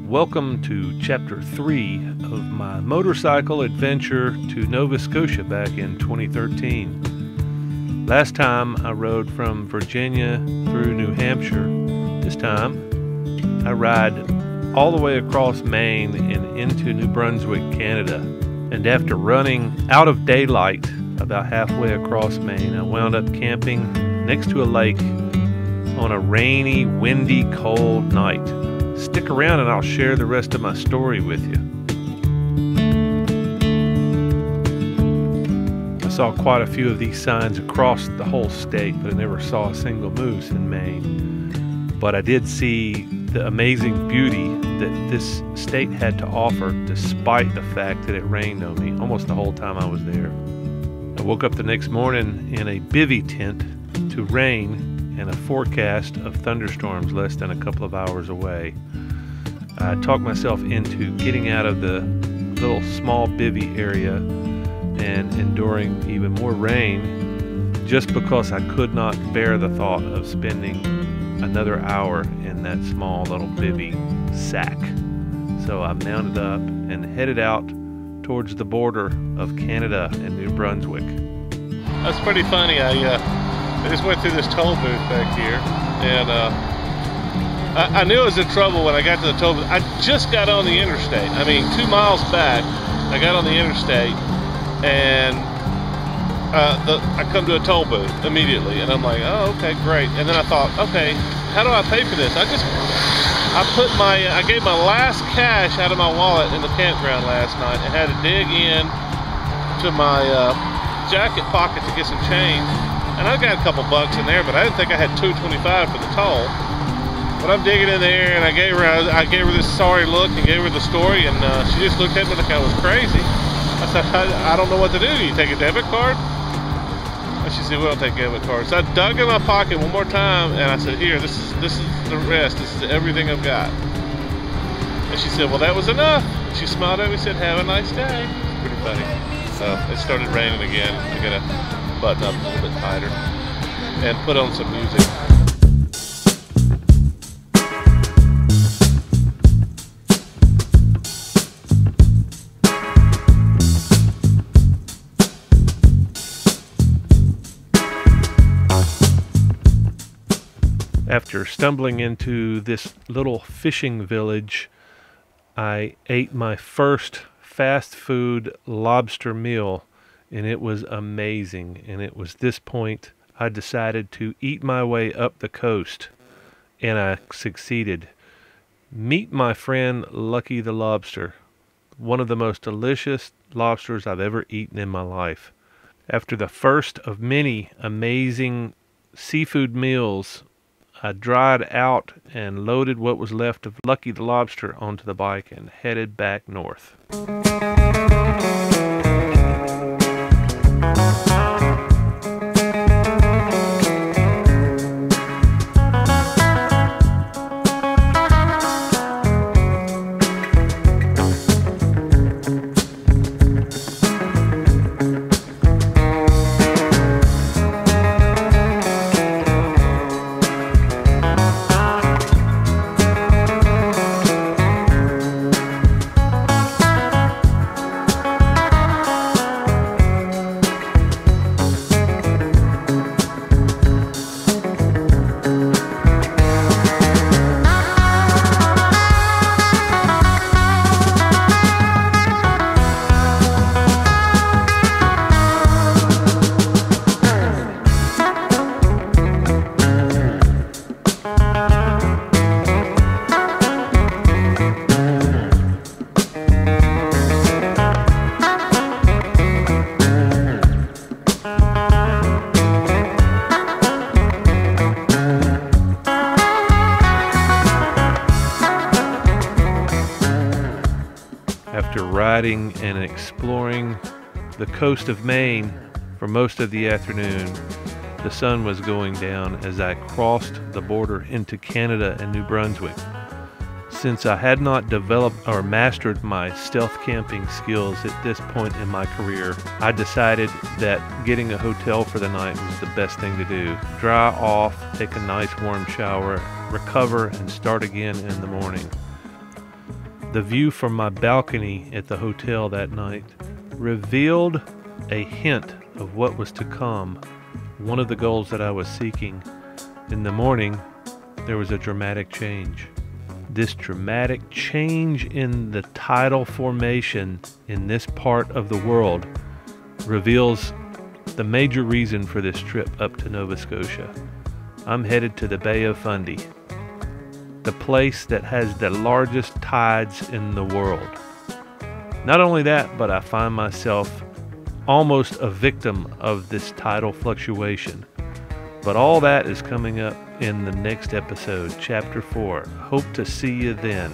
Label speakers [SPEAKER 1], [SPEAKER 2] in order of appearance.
[SPEAKER 1] Welcome to Chapter 3 of my motorcycle adventure to Nova Scotia back in 2013. Last time I rode from Virginia through New Hampshire. This time I ride all the way across Maine and into New Brunswick, Canada. And after running out of daylight about halfway across Maine, I wound up camping next to a lake on a rainy, windy, cold night. Stick around and I'll share the rest of my story with you. I saw quite a few of these signs across the whole state, but I never saw a single moose in Maine. But I did see the amazing beauty that this state had to offer despite the fact that it rained on me almost the whole time I was there. I woke up the next morning in a bivvy tent to rain and a forecast of thunderstorms less than a couple of hours away. I talked myself into getting out of the little small bivvy area and enduring even more rain just because I could not bear the thought of spending another hour in that small little bivvy sack. So I mounted up and headed out towards the border of Canada and New Brunswick.
[SPEAKER 2] That's pretty funny. I just went through this toll booth back here, and I knew I was in trouble when I got to the toll booth. I just got on the interstate. I mean, 2 miles back, I got on the interstate, and I come to a toll booth immediately, and I'm like, oh, okay, great. And then I thought, okay, how do I pay for this? I gave my last cash out of my wallet in the campground last night and had to dig in to my jacket pocket to get some change. And I got a couple bucks in there, but I didn't think I had $2.25 for the toll. But I'm digging in there, and I gave her this sorry look and gave her the story, and she just looked at me like I was crazy. I said, I don't know what to do. Do you take a debit card? And she said, we don't take debit cards. So I dug in my pocket one more time, and I said, here, this is the rest. This is everything I've got. And she said, well, that was enough. And she smiled at me and said, have a nice day. It's pretty funny. So it started raining again. I got to button up a little bit tighter and put on some music.
[SPEAKER 1] After stumbling into this little fishing village, I ate my first fast food lobster meal, and it was amazing. And it was this point I decided to eat my way up the coast, and I succeeded. Meet my friend Lucky the Lobster, one of the most delicious lobsters I've ever eaten in my life. After the first of many amazing seafood meals, I dried out and loaded what was left of Lucky the Lobster onto the bike and headed back north. After riding and exploring the coast of Maine for most of the afternoon, the sun was going down as I crossed the border into Canada and New Brunswick. Since I had not developed or mastered my stealth camping skills at this point in my career, I decided that getting a hotel for the night was the best thing to do. Dry off, take a nice warm shower, recover, and start again in the morning. The view from my balcony at the hotel that night revealed a hint of what was to come, one of the goals that I was seeking. In the morning, there was a dramatic change. This dramatic change in the tidal formation in this part of the world reveals the major reason for this trip up to Nova Scotia. I'm headed to the Bay of Fundy, the place that has the largest tides in the world. Not only that, but I find myself almost a victim of this tidal fluctuation. But all that is coming up in the next episode, Chapter 4. Hope to see you then.